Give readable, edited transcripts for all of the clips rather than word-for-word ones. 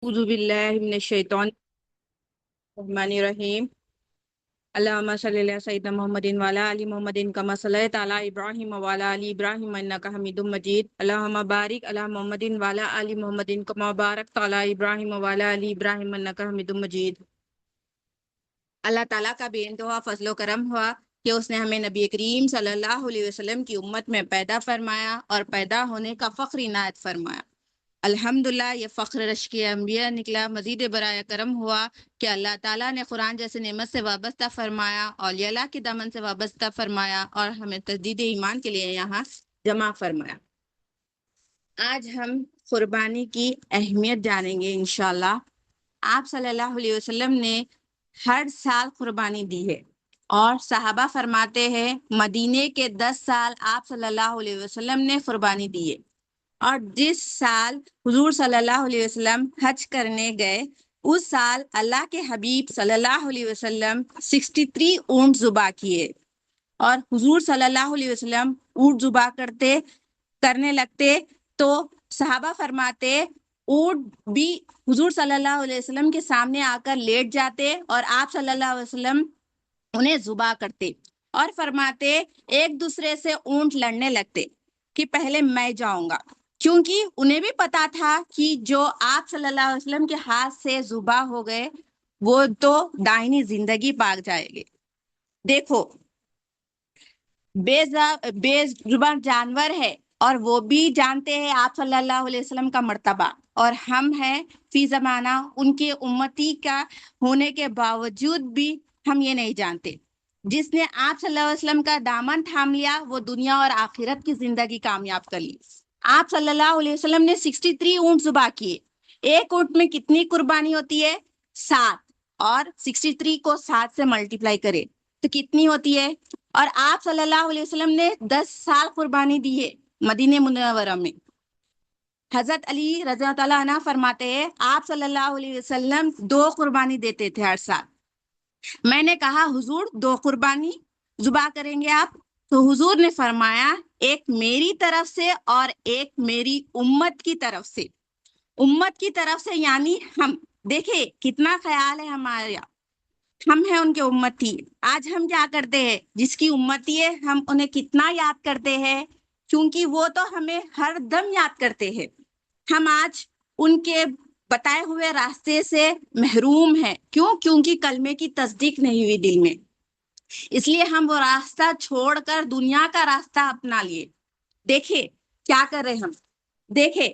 اعوذ باللہ من الشیطان الرحمن الرحیم اللہم صلی علی سیدنا محمد وعلی آل محمد کما صلیت علی ابراہیم وعلی آل ابراہیم انک حمید مجید اللہم بارک علی محمد وعلی آل محمد کما بارکت علی ابراہیم وعلی آل ابراہیم انک حمید مجید۔ اللہ تعالیٰ کا بے انتہا فضل و کرم ہوا کہ اس نے ہمیں نبی کریم صلی اللہ علیہ وسلم کی امت میں پیدا فرمایا اور پیدا ہونے کا فخر عنایت فرمایا۔ الحمدللہ یہ فخر رشک انبیاء نکلا۔ مزید برائے کرم ہوا کہ اللہ تعالیٰ نے قرآن جیسے نعمت سے وابستہ فرمایا، اولیاء اللہ کے دامن سے وابستہ فرمایا اور ہمیں تجدید ایمان کے لیے یہاں جمع فرمایا۔ آج ہم قربانی کی اہمیت جانیں گے انشاءاللہ۔ آپ صلی اللہ علیہ وسلم نے ہر سال قربانی دی ہے اور صحابہ فرماتے ہیں مدینے کے 10 سال آپ صلی اللہ علیہ وسلم نے قربانی دی ہے، اور جس سال حضور صلی اللہ علیہ وسلم حج کرنے گئے اس سال اللہ کے حبیب صلی اللہ علیہ وسلم 63 اونٹ ذبح کیے، اور حضور صلی اللہ علیہ وسلم اونٹ ذبح کرنے لگتے تو صحابہ فرماتے اونٹ بھی حضور صلی اللہ علیہ وسلم کے سامنے آ کر لیٹ جاتے اور آپ صلی اللہ علیہ وسلم انہیں ذبح کرتے اور فرماتے ایک دوسرے سے اونٹ لڑنے لگتے کہ پہلے میں جاؤں گا، کیونکہ انہیں بھی پتا تھا کہ جو آپ صلی اللہ علیہ وسلم کے ہاتھ سے ذبح ہو گئے وہ تو دائنی زندگی پاک جائے گے۔ دیکھو بے زبان جانور ہے اور وہ بھی جانتے ہیں آپ صلی اللہ علیہ وسلم کا مرتبہ، اور ہم ہیں فی زمانہ ان کے امتی کا ہونے کے باوجود بھی ہم یہ نہیں جانتے۔ جس نے آپ صلی اللہ علیہ وسلم کا دامن تھام لیا وہ دنیا اور آخرت کی زندگی کامیاب کر لی۔ آپ صلی اللہ علیہ وسلم نے 63 اونٹ ذبح کیے۔ ایک اونٹ میں کتنی قربانی ہوتی ہے؟ 7، اور 63 کو 7 سے ملٹیپلائی کرے تو کتنی ہوتی ہے؟ اور آپ صلی اللہ علیہ وسلم نے 10 سال قربانی دی ہے مدینہ منورہ میں۔ حضرت علی رضی اللہ تعالیٰ عنہ فرماتے ہیں آپ صلی اللہ علیہ وسلم 2 قربانی دیتے تھے ہر سال۔ میں نے کہا حضور 2 قربانی ذبح کریں گے آپ؟ تو حضور نے فرمایا ایک میری طرف سے اور ایک میری امت کی طرف سے۔ امت کی طرف سے یعنی ہم، دیکھیں کتنا خیال ہے ہمارا، ہم ہیں ان کے امتی۔ آج ہم کیا کرتے ہیں؟ جس کی امتی ہے ہم انہیں کتنا یاد کرتے ہیں، کیونکہ وہ تو ہمیں ہر دم یاد کرتے ہیں۔ ہم آج ان کے بتائے ہوئے راستے سے محروم ہیں، کیوں؟ کیونکہ کلمے کی تصدیق نہیں ہوئی دل میں، اس لیے ہم وہ راستہ چھوڑ کر دنیا کا راستہ اپنا لیے۔ دیکھیں کیا کر رہے ہم، دیکھیں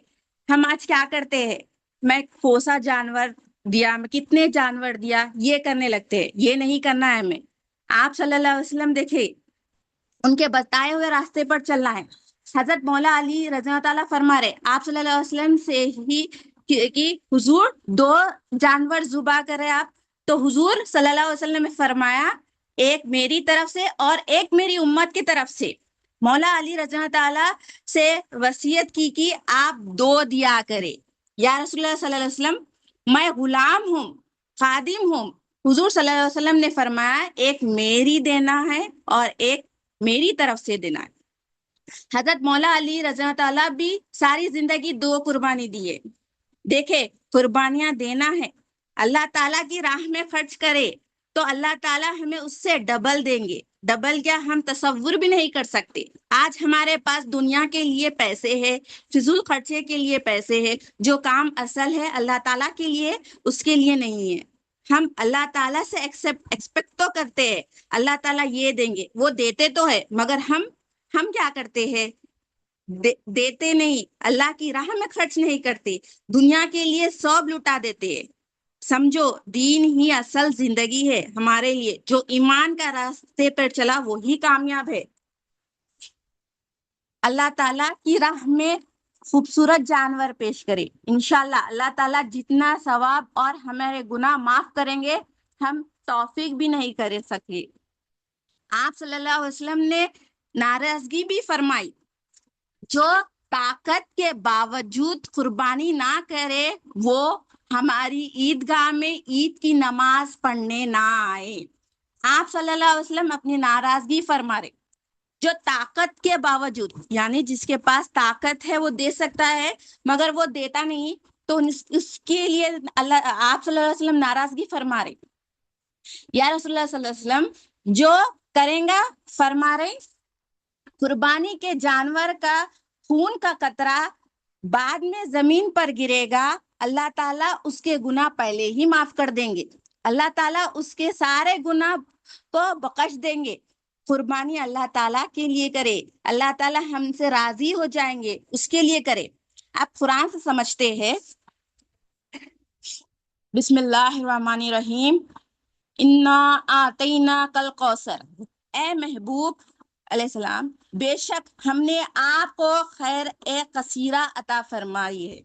ہم آج کیا کرتے ہیں، میں کوسا جانور دیا، میں کتنے جانور دیا، یہ کرنے لگتے ہیں، یہ نہیں کرنا ہے ہمیں۔ آپ صلی اللہ علیہ وسلم دیکھیں ان کے بتائے ہوئے راستے پر چلنا ہے۔ حضرت مولا علی رضی اللہ تعالیٰ فرما رہے آپ صلی اللہ علیہ وسلم سے ہی کہ حضور 2 جانور ذبح کرے آپ، تو حضور صلی اللہ علیہ وسلم نے فرمایا ایک میری طرف سے اور ایک میری امت کی طرف سے۔ مولا علی رضی اللہ تعالیٰ سے وصیت کی کہ آپ 2 دیا کرے۔ یا رسول اللہ صلی اللہ علیہ وسلم میں غلام ہوں، خادم ہوں۔ حضور صلی اللہ علیہ وسلم نے فرمایا ایک میری دینا ہے اور ایک میری طرف سے دینا ہے۔ حضرت مولا علی رضی اللہ تعالیٰ بھی ساری زندگی 2 قربانی دیے۔ دیکھے قربانیاں دینا ہے، اللہ تعالیٰ کی راہ میں خرچ کرے تو اللہ تعالیٰ ہمیں اس سے ڈبل دیں گے۔ ڈبل کیا ہم تصور بھی نہیں کر سکتے۔ آج ہمارے پاس دنیا کے لیے پیسے ہے، فضول خرچے کے لیے پیسے ہے، جو کام اصل ہے اللہ تعالیٰ کے لیے اس کے لیے نہیں ہے۔ ہم اللہ تعالیٰ سے ایکسپیکٹ تو کرتے ہیں اللہ تعالیٰ یہ دیں گے، وہ دیتے تو ہے، مگر ہم کیا کرتے ہیں؟ دیتے نہیں، اللہ کی راہ میں خرچ نہیں کرتے، دنیا کے لیے سب لٹا دیتے ہیں۔ سمجھو دین ہی اصل زندگی ہے ہمارے لیے، جو ایمان کا راستے پر چلا وہی کامیاب ہے۔ اللہ تعالیٰ کی راہ میں خوبصورت جانور پیش کرے، انشاءاللہ اللہ تعالیٰ جتنا ثواب اور ہمارے گناہ معاف کریں گے ہم توفیق بھی نہیں کر سکے۔ آپ صلی اللہ علیہ وسلم نے ناراضگی بھی فرمائی، جو طاقت کے باوجود قربانی نہ کرے وہ ہماری عیدگاہ میں عید کی نماز پڑھنے نہ آئے۔ آپ صلی اللہ علیہ وسلم اپنی ناراضگی فرما رہے، جو طاقت کے باوجود، یعنی جس کے پاس طاقت ہے وہ دے سکتا ہے مگر وہ دیتا نہیں، تو اس کے لیے اللہ آپ صلی اللہ علیہ وسلم ناراضگی فرما رہے. یا رسول اللہ صلی اللہ علیہ وسلم جو کریں گا فرما رہے قربانی کے جانور کا خون کا قطرہ بعد میں زمین پر گرے گا، اللہ تعالیٰ اس کے گناہ پہلے ہی معاف کر دیں گے. اللہ تعالیٰ اس کے سارے گناہ کو بخش دیں گے. قربانی اللہ تعالیٰ کے لیے کرے، اللہ تعالیٰ ہم سے راضی ہو جائیں گے، اس کے لیے کرے. آپ قرآن سے سمجھتے ہیں. بسم اللہ الرحمن الرحیم. انا آتینا کل کوثر، اے محبوب علیہ السلام بے شک ہم نے آپ کو خیر کثیرہ عطا فرمائی ہے.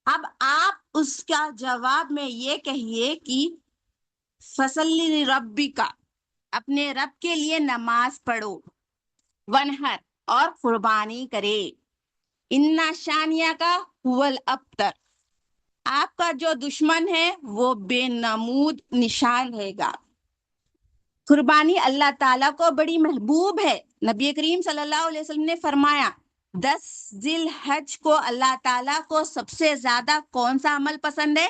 اب آپ اس کا جواب میں یہ کہیے کہ فصلی ربی کا، اپنے رب کے لیے نماز پڑھو، ونہر اور قربانی کرے، انا شانیہ کا ہول ابتر، آپ کا جو دشمن ہے وہ بے نمود نشان رہے گا. قربانی اللہ تعالیٰ کو بڑی محبوب ہے. نبی کریم صلی اللہ علیہ وسلم نے فرمایا 10 ذی الحج کو اللہ تعالیٰ کو سب سے زیادہ کون سا عمل پسند ہے؟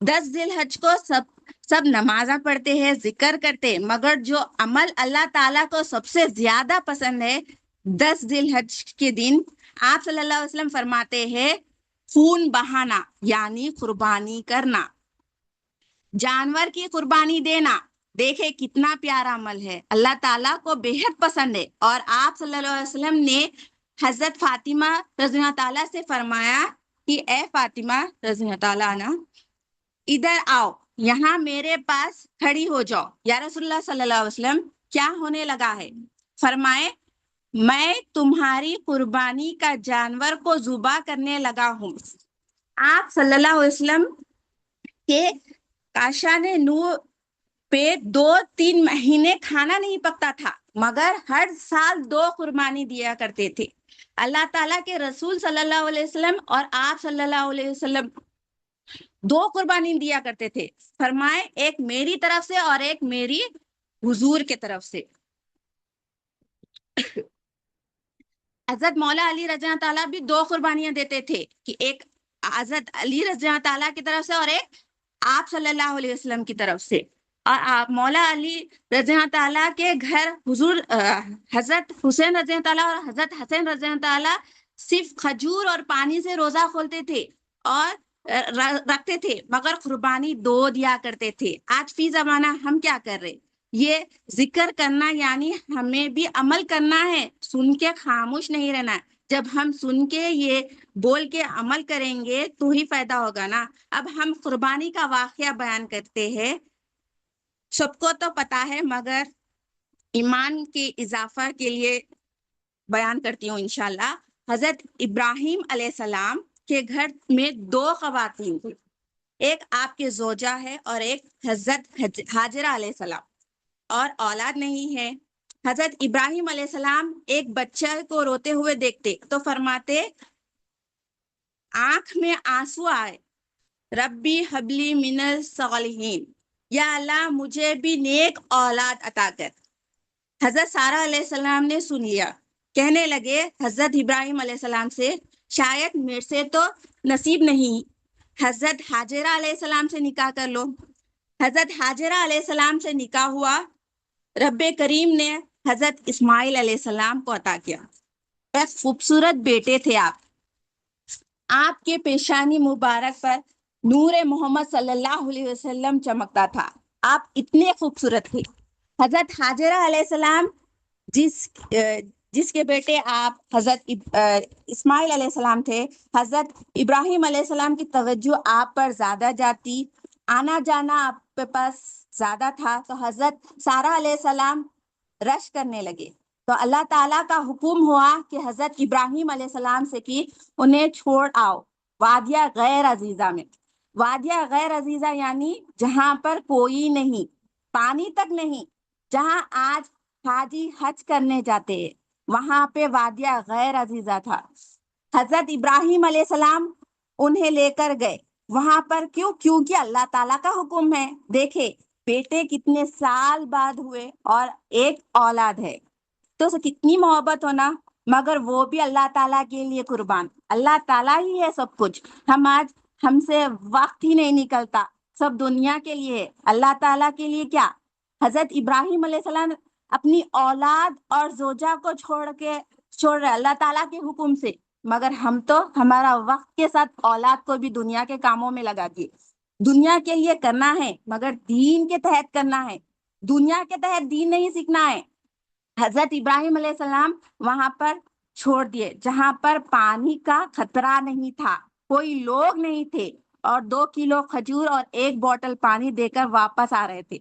10 ذی الحج کو سب نمازاں پڑھتے ہیں، ذکر کرتے، مگر جو عمل اللہ تعالیٰ کو سب سے زیادہ پسند ہے 10 ذی الحج کے دن آپ صلی اللہ علیہ وسلم فرماتے ہیں خون بہانا، یعنی قربانی کرنا، جانور کی قربانی دینا. دیکھے کتنا پیارا عمل ہے، اللہ تعالیٰ کو بے حد پسند ہے. اور آپ صلی اللہ علیہ وسلم نے حضرت فاطمہ رضی اللہ تعالیٰ سے فرمایا کہ اے فاطمہ رضی اللہ تعالیٰ عنہ ادھر آؤ، یہاں میرے پاس کھڑی ہو جاؤ. یا رسول اللہ صلی اللہ علیہ وسلم کیا ہونے لگا ہے؟ فرمائے میں تمہاری قربانی کا جانور کو ذبح کرنے لگا ہوں. آپ صلی اللہ علیہ وسلم کے کاشان نور پہ 2-3 مہینے کھانا نہیں پکتا تھا، مگر ہر سال 2 قربانی دیا کرتے تھے. اللہ تعالیٰ کے رسول صلی اللہ علیہ وسلم اور آپ صلی اللہ علیہ وسلم 2 قربانی دیا کرتے تھے. فرمائے ایک میری طرف سے اور ایک میری حضور کے طرف سے. حضرت مولا علی رضی اللہ تعالیٰ بھی 2 قربانیاں دیتے تھے، کہ ایک حضرت علی رضی اللہ تعالیٰ کی طرف سے اور ایک آپ صلی اللہ علیہ وسلم کی طرف سے. اور آپ مولا علی رضی اللہ تعالیٰ کے گھر حضور حضرت حسین رضی اللہ تعالیٰ اور حضرت حسین رضی اللہ تعالیٰ صرف کھجور اور پانی سے روزہ کھولتے تھے اور رکھتے تھے، مگر قربانی 2 دیا کرتے تھے. آج فی زمانہ ہم کیا کر رہے؟ یہ ذکر کرنا یعنی ہمیں بھی عمل کرنا ہے، سن کے خاموش نہیں رہنا. جب ہم سن کے یہ بول کے عمل کریں گے تو ہی فائدہ ہوگا نا. اب ہم قربانی کا واقعہ بیان کرتے ہیں، سب کو تو پتا ہے مگر ایمان کے اضافہ کے لیے بیان کرتی ہوں انشاءاللہ. حضرت ابراہیم علیہ السلام کے گھر میں 2 خواتین تھیں، ایک آپ کے زوجہ ہے اور ایک حضرت ہاجرہ علیہ السلام، اور اولاد نہیں ہے. حضرت ابراہیم علیہ السلام ایک بچہ کو روتے ہوئے دیکھتے تو فرماتے آنکھ میں آنسو آئے، ربی حبلی من الصالحین، یا اللہ مجھے بھی نیک اولاد عطا کر. حضرت سارہ علیہ السلام نے سن لیا، کہنے لگے حضرت ابراہیم علیہ السلام سے شاید میرے سے تو نصیب نہیں، حضرت ہاجرہ علیہ السلام سے نکاح کر لو. حضرت ہاجرہ علیہ السلام سے نکاح ہوا، رب کریم نے حضرت اسماعیل علیہ السلام کو عطا کیا. ایک خوبصورت بیٹے تھے آپ کے پیشانی مبارک پر نور محمد صلی اللہ علیہ وسلم چمکتا تھا، آپ اتنے خوبصورت تھے. حضرت ہاجرہ علیہ السلام جس کے بیٹے آپ حضرت اسماعیل علیہ السلام تھے، حضرت ابراہیم علیہ السلام کی توجہ آپ پر زیادہ جاتی، آنا جانا آپ کے پاس زیادہ تھا، تو حضرت سارہ علیہ السلام رش کرنے لگے. تو اللہ تعالیٰ کا حکم ہوا کہ حضرت ابراہیم علیہ السلام سے کہ انہیں چھوڑ آؤ وادیہ غیر عزیزہ میں. وادیہ غیر عزیزہ یعنی جہاں پر کوئی نہیں، پانی تک نہیں. جہاں آج حاجی حج کرنے جاتے ہیں وہاں پہ وادیہ غیر عزیزہ تھا. حضرت ابراہیم علیہ السلام انہیں لے کر گئے وہاں پر. کیونکہ اللہ تعالیٰ کا حکم ہے. دیکھے بیٹے کتنے سال بعد ہوئے اور ایک اولاد ہے تو کتنی محبت ہونا، مگر وہ بھی اللہ تعالیٰ کے لیے قربان. اللہ تعالیٰ ہی ہے سب کچھ. ہم آج ہم سے وقت ہی نہیں نکلتا، سب دنیا کے لیے، اللہ تعالیٰ کے لیے کیا؟ حضرت ابراہیم علیہ السلام اپنی اولاد اور زوجہ کو چھوڑ رہے اللہ تعالیٰ کے حکم سے، مگر ہم تو ہمارا وقت کے ساتھ اولاد کو بھی دنیا کے کاموں میں لگا دیے۔ دنیا کے لیے کرنا ہے مگر دین کے تحت کرنا ہے، دنیا کے تحت دین نہیں سیکھنا ہے۔ حضرت ابراہیم علیہ السلام وہاں پر چھوڑ دیے جہاں پر پانی کا خطرہ نہیں تھا، کوئی لوگ نہیں تھے، اور 2 کلو کھجور اور 1 بوتل پانی دے کر واپس آ رہے تھے۔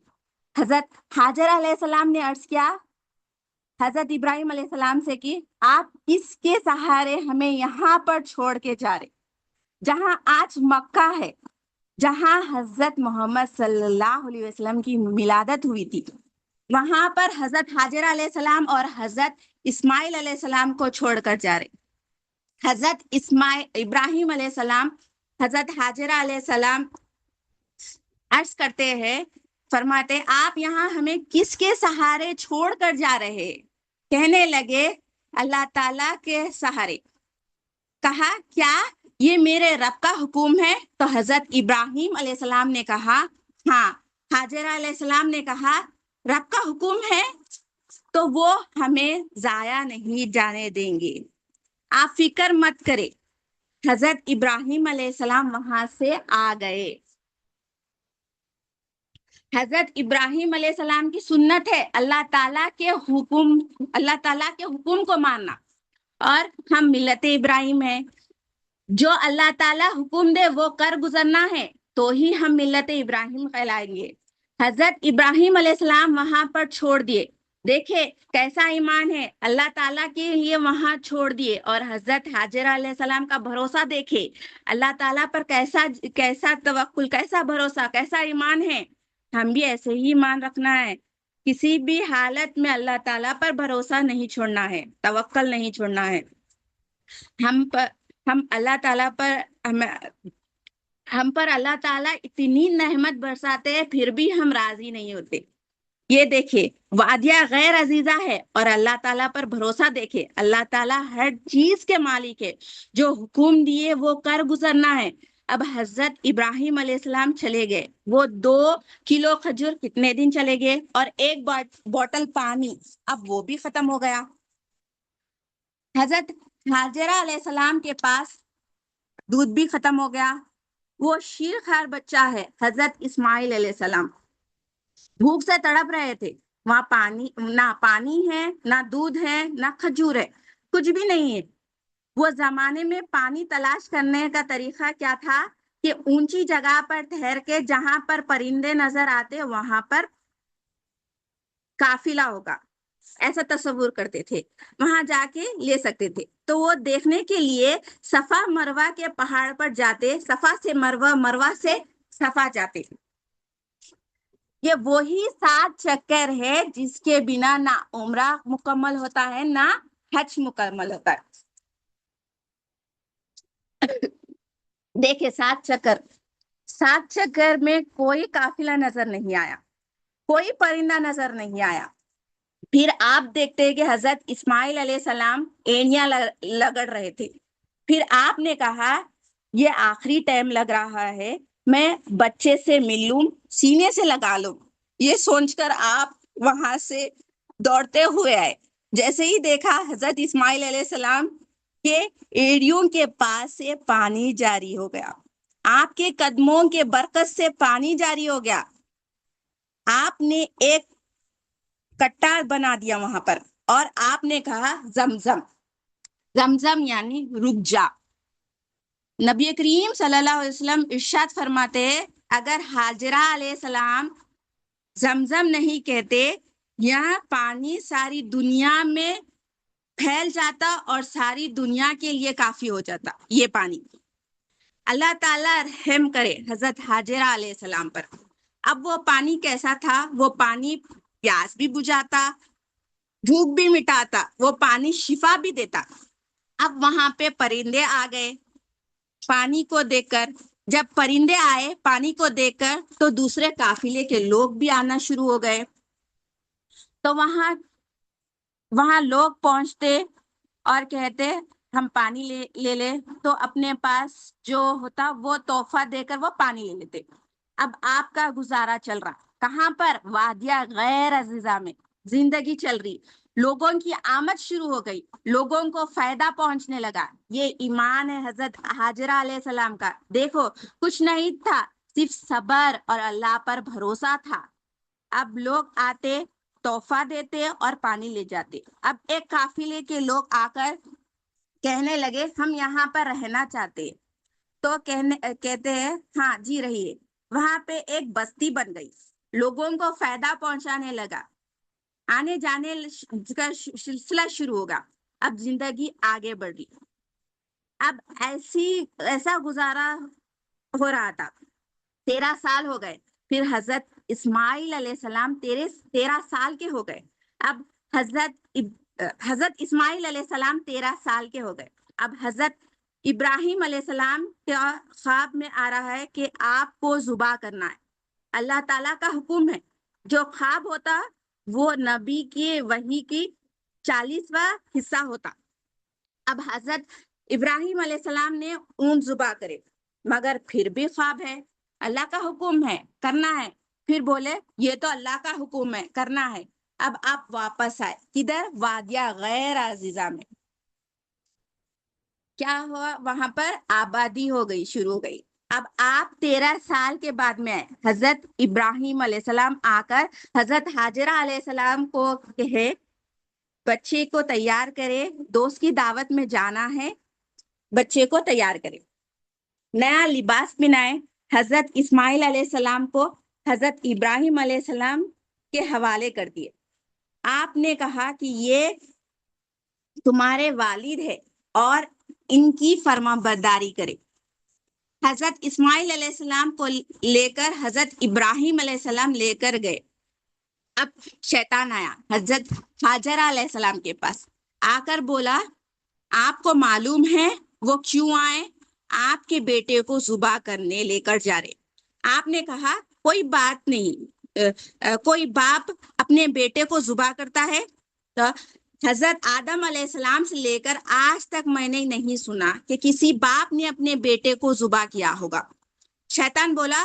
حضرت حاجر علیہ السلام نے عرض کیا حضرت ابراہیم علیہ السلام سے کہ آپ اس کے سہارے ہمیں یہاں پر چھوڑ کے جا رہے، جہاں آج مکہ ہے، جہاں حضرت محمد صلی اللہ علیہ وسلم کی ولادت ہوئی تھی، وہاں پر حضرت حاجر علیہ السلام اور حضرت اسماعیل علیہ السلام کو چھوڑ کر جا رہے۔ حضرت ابراہیم علیہ السلام حضرت حاجر علیہ السلام عرض کرتے ہیں، فرماتے آپ یہاں ہمیں کس کے سہارے چھوڑ کر جا رہے؟ کہنے لگے اللہ تعالیٰ کے سہارے۔ کہا کیا یہ میرے رب کا حکم ہے؟ تو حضرت ابراہیم علیہ السلام نے کہا ہاں۔ حاجر علیہ السلام نے کہا رب کا حکم ہے تو وہ ہمیں ضائع نہیں جانے دیں گے، آپ فکر مت کرے۔ حضرت ابراہیم علیہ السلام وہاں سے آ گئے۔ حضرت ابراہیم علیہ السلام کی سنت ہے اللہ تعالیٰ کے حکم کو ماننا، اور ہم ملت ابراہیم ہیں، جو اللہ تعالیٰ حکم دے وہ کر گزرنا ہے تو ہی ہم ملت ابراہیم کہلائیں گے۔ حضرت ابراہیم علیہ السلام وہاں پر چھوڑ دیے، دیکھے کیسا ایمان ہے، اللہ تعالیٰ کے لیے وہاں چھوڑ دیے، اور حضرت حاجر علیہ السلام کا بھروسہ دیکھے اللہ تعالیٰ پر کیسا توکل، کیسا بھروسہ، کیسا ایمان ہے۔ ہم بھی ایسے ہی ایمان رکھنا ہے، کسی بھی حالت میں اللہ تعالیٰ پر بھروسہ نہیں چھوڑنا ہے، توکل نہیں چھوڑنا ہے۔ ہم اللہ تعالیٰ پر ہم پر اللہ تعالیٰ اتنی نعمت برساتے ہیں پھر بھی ہم راضی نہیں ہوتے۔ یہ دیکھے وعدہ غیر عزیزہ ہے، اور اللہ تعالیٰ پر بھروسہ دیکھے، اللہ تعالیٰ ہر چیز کے مالک ہے، جو حکم دیے وہ کر گزرنا ہے۔ اب حضرت ابراہیم علیہ السلام چلے گئے، وہ 2 کلو کھجور کتنے دن چلے گئے، اور 1 بوتل پانی اب وہ بھی ختم ہو گیا۔ حضرت حاجرہ علیہ السلام کے پاس دودھ بھی ختم ہو گیا، وہ شیر خوار بچہ ہے حضرت اسماعیل علیہ السلام، بھوک سے تڑپ رہے تھے، وہاں نہ پانی ہے، نہ دودھ ہے، نہ کھجور ہے، کچھ بھی نہیں ہے۔ وہ زمانے میں پانی تلاش کرنے کا طریقہ کیا تھا کہ اونچی جگہ پر ٹھہر کے جہاں پر پرندے نظر آتے وہاں پر قافلہ ہوگا، ایسا تصور کرتے تھے، وہاں جا کے لے سکتے تھے۔ تو وہ دیکھنے کے لیے صفا مروہ کے پہاڑ پر جاتے، صفا سے مروہ، مروہ سے صفا جاتے۔ یہ وہی 7 چکر ہے جس کے بنا نہ عمرہ مکمل ہوتا ہے نہ حج مکمل ہوتا ہے۔ دیکھیں 7 چکر میں کوئی قافلہ نظر نہیں آیا، کوئی پرندہ نظر نہیں آیا۔ پھر آپ دیکھتے ہیں کہ حضرت اسماعیل علیہ السلام اینیاں لگڑ رہے تھے، پھر آپ نے کہا یہ آخری ٹائم لگ رہا ہے، میں بچے سے مل لوں، سینے سے لگا لوں، یہ سوچ کر آپ وہاں سے دوڑتے ہوئے آئے۔ جیسے ہی دیکھا حضرت اسماعیل علیہ السلام کے ایڑیوں کے پاس سے پانی جاری ہو گیا، آپ کے قدموں کے برکت سے پانی جاری ہو گیا۔ آپ نے ایک کٹا بنا دیا وہاں پر، اور آپ نے کہا زمزم، زمزم یعنی رک جا۔ نبی کریم صلی اللہ علیہ وسلم ارشاد فرماتے ہیں اگر حاجرہ علیہ السلام زمزم نہیں کہتے، یہاں پانی ساری دنیا میں پھیل جاتا اور ساری دنیا کے لیے کافی ہو جاتا یہ پانی۔ اللہ تعالیٰ رحم کرے حضرت حاجرہ علیہ السلام پر۔ اب وہ پانی کیسا تھا؟ وہ پانی پیاس بھی بجھاتا، بھوک بھی مٹاتا، وہ پانی شفا بھی دیتا۔ اب وہاں پہ پرندے آ گئے پانی کو دیکھ کر، جب پرندے آئے پانی کو دیکھ کر تو دوسرے قافلے کے لوگ بھی آنا شروع ہو گئے۔ تو وہاں لوگ پہنچتے اور کہتے ہم پانی لے لے تو اپنے پاس جو ہوتا وہ تحفہ دے کر وہ پانی لے لیتے. اب آپ کا گزارا چل رہا کہاں پر؟ وادیہ غیر عزیزہ میں زندگی چل رہی، لوگوں کی آمد شروع ہو گئی، لوگوں کو فائدہ پہنچنے لگا. یہ ایمان ہے حضرت ہاجرہ علیہ السلام کا. دیکھو کچھ نہیں تھا، صرف صبر اور اللہ پر بھروسہ تھا. اب لوگ آتے، تحفہ دیتے اور پانی لے جاتے. اب ایک قافلے کے لوگ آ کر کہنے لگے ہم یہاں پر رہنا چاہتے. تو کہتے ہیں ہاں جی رہیے. وہاں پہ ایک بستی بن گئی، لوگوں کو فائدہ پہنچانے لگا، آنے جانے کا سلسلہ شروع ہوگا. اب زندگی آگے بڑھ رہی. اب ایسا گزارا ہو رہا تھا. 13 سال ہو گئے. پھر حضرت اسماعیل علیہ السلام 13 سال کے ہو گئے. اب حضرت اسماعیل علیہ السلام 13 سال کے ہو گئے. اب حضرت ابراہیم علیہ السلام کا خواب میں آ رہا ہے کہ آپ کو ذبح کرنا ہے. اللہ تعالیٰ کا حکم ہے. جو خواب ہوتا وہ نبی کی وحی کی 40واں حصہ ہوتا. اب حضرت ابراہیم علیہ السلام نے اونٹ ذبح کرے، مگر پھر بھی خواب ہے، اللہ کا حکم ہے کرنا ہے. پھر بولے یہ تو اللہ کا حکم ہے کرنا ہے. اب آپ واپس آئے کدھر؟ وادیہ غیر عزیزہ میں. کیا ہوا وہاں پر؟ آبادی ہو گئی، شروع ہو گئی. اب آپ 13 سال کے بعد میں آئے. حضرت ابراہیم علیہ السلام آ کر حضرت ہاجرہ علیہ السلام کو کہے بچے کو تیار کرے، دوست کی دعوت میں جانا ہے، بچے کو تیار کرے، نیا لباس پہنائے. حضرت اسماعیل علیہ السلام کو حضرت ابراہیم علیہ السلام کے حوالے کر دیے. آپ نے کہا کہ یہ تمہارے والد ہے اور ان کی فرما برداری کرے. حضرت اسماعیل علیہ السلام کو لے کر حضرت ابراہیم علیہ السلام لے کر گئے. اب شیطان آیا حضرت ہاجرہ علیہ السلام کے پاس، آ کر بولا آپ کو معلوم ہے وہ کیوں آئے؟ آپ کے بیٹے کو ذبح کرنے لے کر جا رہے. آپ نے کہا کوئی بات نہیں، کوئی باپ اپنے بیٹے کو ذبح کرتا ہے؟ تو حضرت آدم علیہ السلام سے لے کر آج تک میں نے نہیں سنا کہ کسی باپ نے اپنے بیٹے کو ذبح کیا ہوگا. شیطان بولا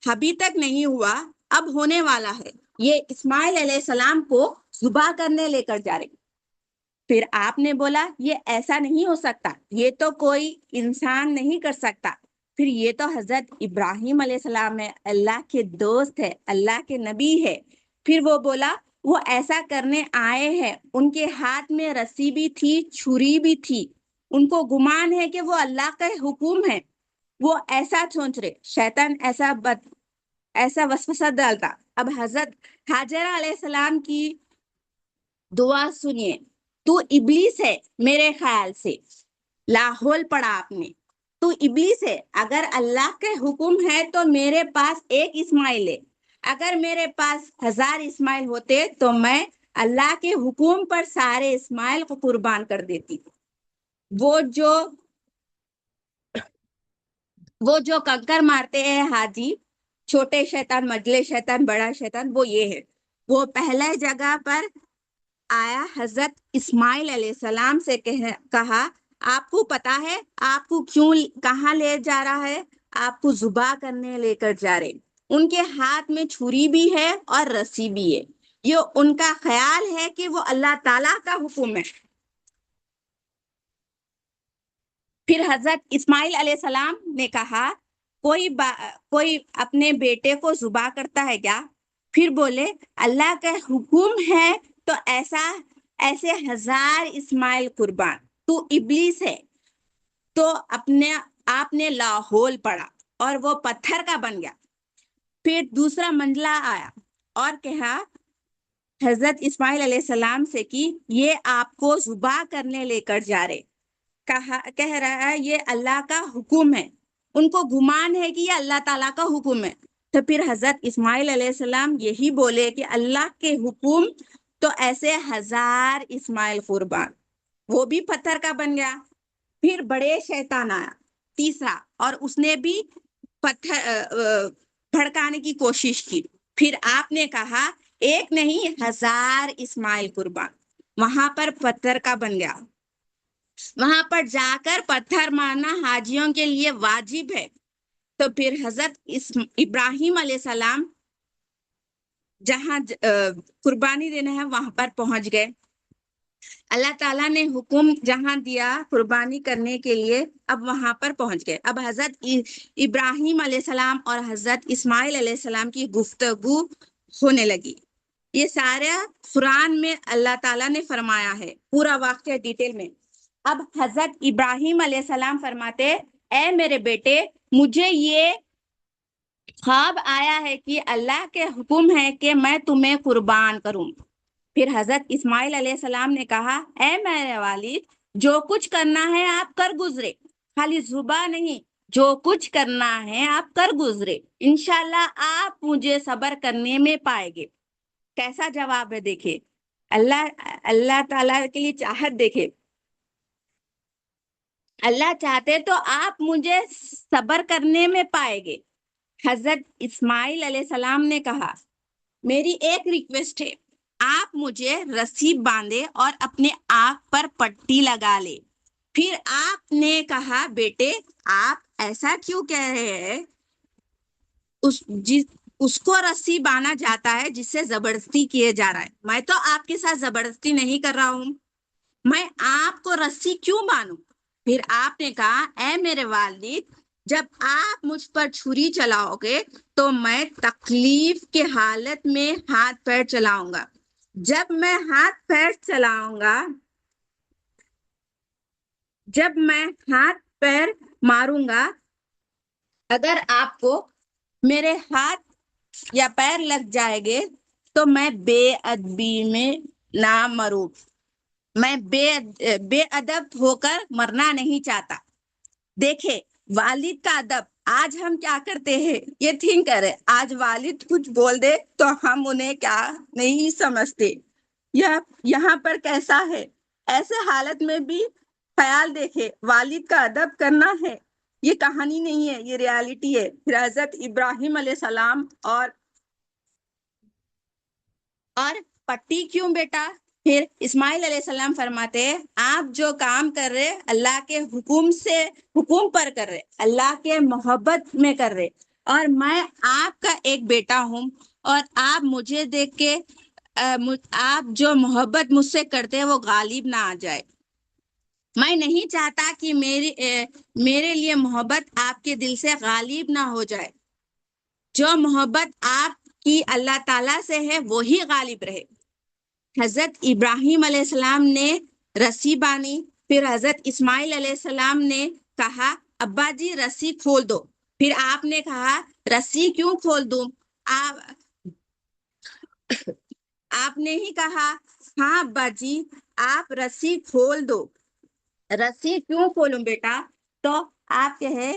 ابھی تک نہیں ہوا، اب ہونے والا ہے. یہ اسماعیل علیہ السلام کو ذبح کرنے لے کر جا رہے. پھر آپ نے بولا یہ ایسا نہیں ہو سکتا، یہ تو کوئی انسان نہیں کر سکتا. پھر یہ تو حضرت ابراہیم علیہ السلام ہے، اللہ کے دوست ہے، اللہ کے نبی ہے. پھر وہ بولا وہ ایسا کرنے آئے ہیں، ان کے ہاتھ میں رسی بھی تھی، چھری بھی تھی، ان کو گمان ہے کہ وہ اللہ کا حکم ہے، وہ ایسا سوچ رہے. شیطان ایسا وسوسہ ڈالتا. اب حضرت ہاجرہ علیہ السلام کی دعا سنیے. تو ابلیس ہے میرے خیال سے، لاہول پڑا آپ نے. تو ابلیس ہے، اگر اللہ کے حکم ہے تو میرے پاس ایک اسماعیل ہے، اگر میرے پاس 1000 اسماعیل ہوتے تو میں اللہ کے حکم پر سارے اسماعیل کو قربان کر دیتی. وہ جو کنکر مارتے ہیں حاجی، چھوٹے شیطان، مجلے شیطان، بڑا شیطان، وہ یہ ہے. وہ پہلے جگہ پر آیا، حضرت اسماعیل علیہ السلام سے کہا آپ کو پتا ہے آپ کو کیوں کہاں لے جا رہا ہے؟ آپ کو ذبح کرنے لے کر جا رہے. ان کے ہاتھ میں چھری بھی ہے اور رسی بھی ہے. یہ ان کا خیال ہے کہ وہ اللہ تعالیٰ کا حکم ہے. پھر حضرت اسماعیل علیہ السلام نے کہا کوئی اپنے بیٹے کو ذبح کرتا ہے کیا؟ پھر بولے اللہ کا حکم ہے تو ایسے 1000 اسماعیل قربان. تو ابلیس ہے. تو آپ نے لاہول پڑا اور وہ پتھر کا بن گیا. پھر دوسرا منزلہ آیا اور کہا حضرت اسماعیل علیہ السلام سے کہ یہ آپ کو ذبح کرنے لے کر جا رہے. کہہ رہا ہے یہ اللہ کا حکم ہے. ان کو گمان ہے کہ یہ اللہ تعالیٰ کا حکم ہے. تو پھر حضرت اسماعیل علیہ السلام یہی بولے کہ اللہ کے حکم تو ایسے 1000 اسماعیل قربان. وہ بھی پتھر کا بن گیا. پھر بڑے شیطان آیا تیسرا، اور اس نے بھی پتھر بھڑکانے کی کوشش کی. پھر آپ نے کہا ایک نہیں 1000 اسماعیل قربان. وہاں پر پتھر کا بن گیا. وہاں پر جا کر پتھر مارنا حاجیوں کے لیے واجب ہے۔ تو پھر حضرت ابراہیم علیہ السلام جہاں قربانی دینا ہے وہاں پر پہنچ گئے۔ اللہ تعالیٰ نے حکم جہاں دیا قربانی کرنے کے لیے، اب وہاں پر پہنچ گئے۔ اب حضرت ابراہیم علیہ السلام اور حضرت اسماعیل علیہ السلام کی گفتگو ہونے لگی۔ یہ سارا قرآن میں اللہ تعالیٰ نے فرمایا ہے، پورا واقعہ ڈیٹیل میں۔ اب حضرت ابراہیم علیہ السلام فرماتے، اے میرے بیٹے، مجھے یہ خواب آیا ہے کہ اللہ کے حکم ہے کہ میں تمہیں قربان کروں۔ پھر حضرت اسماعیل علیہ السلام نے کہا، اے میرے والد، جو کچھ کرنا ہے آپ کر گزرے، خالی زباں نہیں، جو کچھ کرنا ہے آپ کر گزرے، انشاءاللہ آپ مجھے صبر کرنے میں پائیں گے۔ کیسا جواب ہے دیکھیں، اللہ تعالیٰ کے لیے چاہت دیکھیں، اللہ چاہتے تو آپ مجھے صبر کرنے میں پائیں گے۔ حضرت اسماعیل علیہ السلام نے کہا، میری ایک ریکویسٹ ہے، آپ مجھے رسی باندھے اور اپنے آنکھ پر پٹی لگا لے۔ پھر آپ نے کہا، بیٹے آپ ایسا کیوں کہہ رہے ہیں؟ اس کو رسی باندھا جاتا ہے جس سے زبردستی کیے جا رہا ہے، میں تو آپ کے ساتھ زبردستی نہیں کر رہا ہوں، میں آپ کو رسی کیوں باندھوں؟ پھر آپ نے کہا، اے میرے والد، جب آپ مجھ پر چھری چلاؤ گے تو میں تکلیف کے حالت میں ہاتھ پیر چلاؤں گا۔ جب میں ہاتھ پیر ماروں گا، اگر آپ کو میرے ہاتھ یا پیر لگ جائے گے تو میں بے ادبی میں نہ مروں، میں بے ادب ہو کر مرنا نہیں چاہتا۔ دیکھے والد کا ادب، آج ہم کیا کرتے ہیں، یہ تھنک کرے، آج والد کچھ بول دے تو ہم انہیں کیا نہیں سمجھتے، یہاں پر کیسا ہے۔ ایسے حالت میں بھی خیال دیکھے، والد کا ادب کرنا ہے، یہ کہانی نہیں ہے، یہ ریالٹی ہے۔ پھر حضرت ابراہیم علیہ السلام اور پٹی کیوں بیٹا؟ پھر اسماعیل علیہ السلام فرماتے، آپ جو کام کر رہے اللہ کے حکم پر کر رہے، اللہ کے محبت میں کر رہے، اور میں آپ کا ایک بیٹا ہوں، اور آپ مجھے دیکھ کے آپ جو محبت مجھ سے کرتے ہیں وہ غالب نہ آ جائے۔ میں نہیں چاہتا کہ میرے لیے محبت آپ کے دل سے غالب نہ ہو جائے، جو محبت آپ کی اللہ تعالیٰ سے ہے وہی غالب رہے۔ حضرت ابراہیم علیہ السلام نے رسی باندھی، پھر حضرت اسماعیل علیہ السلام نے کہا، ابا جی رسی کھول دو۔ پھر آپ نے کہا، رسی کیوں کھول دوں؟ آپ نے ہی کہا، ہاں ابا جی آپ رسی کھول دو۔ رسی کیوں کھولوں بیٹا؟ تو آپ کہے،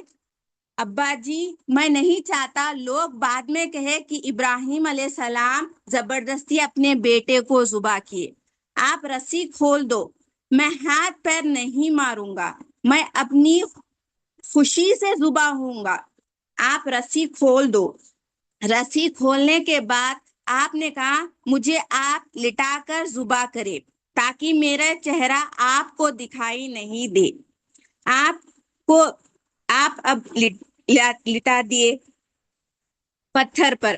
ابا جی میں نہیں چاہتا لوگ بعد میں کہے کہ ابراہیم علیہ السلام زبردستی اپنے بیٹے کو ذبح کیے، آپ رسی کھول دو، میں ہاتھ پیر نہیں ماروں گا، میں اپنی خوشی سے ذبح ہوں گا، آپ رسی کھول دو۔ رسی کھولنے کے بعد آپ نے کہا، مجھے آپ لٹا کر ذبح کرے تاکہ میرا چہرہ آپ کو دکھائی نہیں دے۔ آپ اب لٹا دیے پتھر پر،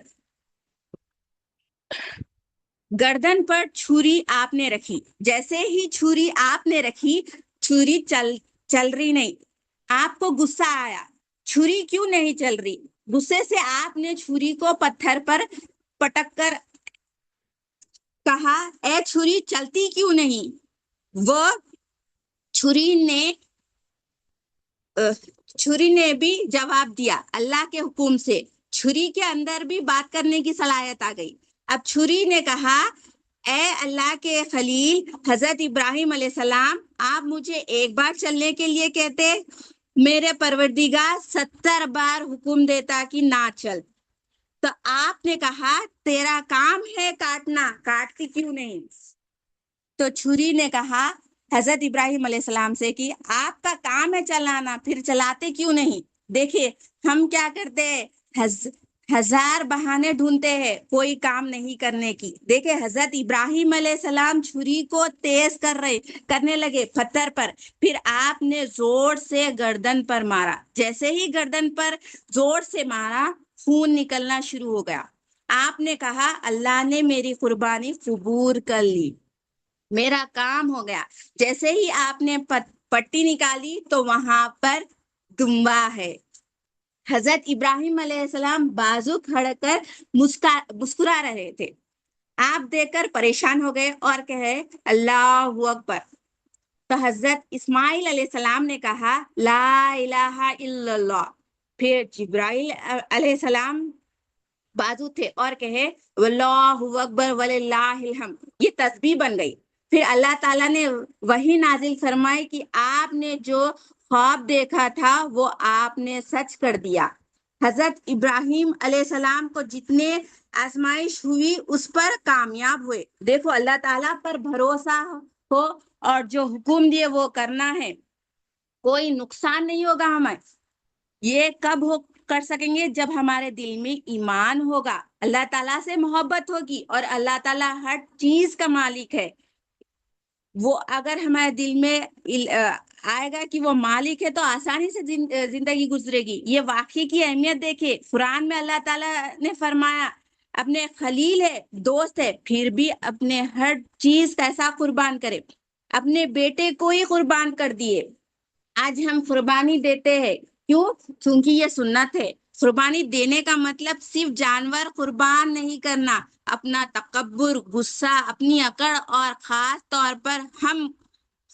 گردن پر چھری آپ نے رکھی، جیسے ہی چھری آپ نے رکھی، چھری چل رہی نہیں۔ آپ کو غصہ آیا، چھری کیوں نہیں چل رہی؟ غصے سے آپ نے چھری کو پتھر پر پٹک کر کہا، اے چھری چلتی کیوں نہیں؟ وہ چھری نے بھی جواب دیا، اللہ کے حکم سے چھری کے اندر بھی بات کرنے کی صلاحیت آ گئی۔ اب چھری نے کہا، اے اللہ کے خلیل حضرت ابراہیم علیہ السلام، آپ مجھے ایک بار چلنے کے لیے کہتے، میرے پروردگار 70 بار حکم دیتا کہ نہ چل، تو آپ نے کہا تیرا کام ہے کاٹنا، کاٹتی کیوں نہیں؟ تو چھری نے کہا حضرت ابراہیم علیہ السلام سے کہ آپ کا کام ہے چلانا، پھر چلاتے کیوں نہیں؟ دیکھیے ہم کیا کرتے ہیں، ہزار بہانے ڈھونڈتے ہیں کوئی کام نہیں کرنے کی. دیکھیں حضرت ابراہیم علیہ السلام چھری کو تیز کرنے لگے پتھر پر. پھر آپ نے زور سے گردن پر مارا. جیسے ہی گردن پر زور سے مارا خون نکلنا شروع ہو گیا. آپ نے کہا اللہ نے میری قربانی قبول کر لی, میرا کام ہو گیا. جیسے ہی آپ نے پٹی نکالی تو وہاں پر دمبا ہے. حضرت ابراہیم علیہ السلام بازو کھڑ کر مسکرا رہے تھے. آپ دیکھ کر پریشان ہو گئے اور کہے اللہ اکبر. تو حضرت اسماعیل علیہ السلام نے کہا لا الہ الا اللہ. پھر جبرائیل علیہ السلام بازو تھے اور کہے واللہ اکبر وللہ الحمد. یہ تسبیح بن گئی. پھر اللہ تعالیٰ نے وحی نازل فرمائی کہ آپ نے جو خواب دیکھا تھا وہ آپ نے سچ کر دیا. حضرت ابراہیم علیہ السلام کو جتنے آزمائش ہوئی اس پر کامیاب ہوئے. دیکھو اللہ تعالیٰ پر بھروسہ ہو اور جو حکم دیے وہ کرنا ہے, کوئی نقصان نہیں ہوگا ہمیں. یہ کب کر سکیں گے جب ہمارے دل میں ایمان ہوگا, اللہ تعالیٰ سے محبت ہوگی, اور اللہ تعالیٰ ہر چیز کا مالک ہے. وہ اگر ہمارے دل میں آئے گا کہ وہ مالک ہے تو آسانی سے زندگی گزرے گی. یہ واقعے کی اہمیت دیکھے. قرآن میں اللہ تعالیٰ نے فرمایا اپنے خلیل ہے, دوست ہے, پھر بھی اپنے ہر چیز کیسا قربان کرے, اپنے بیٹے کو ہی قربان کر دیے. آج ہم قربانی دیتے ہیں کیوں؟ کیونکہ یہ سنت ہے. قربانی دینے کا مطلب صرف جانور قربان نہیں کرنا, اپنا تکبر, غصہ, اپنی اکڑ اور خاص طور پر ہم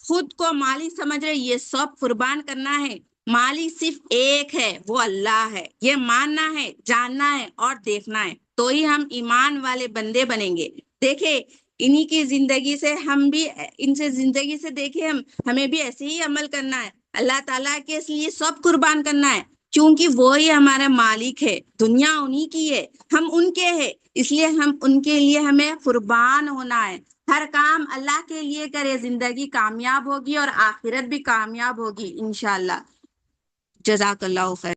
خود کو مالک سمجھ رہے, یہ سب قربان کرنا ہے. مالک صرف ایک ہے, وہ اللہ ہے. یہ ماننا ہے, جاننا ہے اور دیکھنا ہے, تو ہی ہم ایمان والے بندے بنیں گے. دیکھیں انہی کی زندگی سے ہم بھی, ان سے زندگی سے دیکھیں ہمیں بھی ایسے ہی عمل کرنا ہے. اللہ تعالیٰ کے لیے سب قربان کرنا ہے کیونکہ وہی ہمارا مالک ہے. دنیا انہی کی ہے, ہم ان کے ہیں, اس لیے ہم ان کے لیے ہمیں قربان ہونا ہے. ہر کام اللہ کے لیے کرے, زندگی کامیاب ہوگی اور آخرت بھی کامیاب ہوگی انشاءاللہ. جزاک اللہ خیر.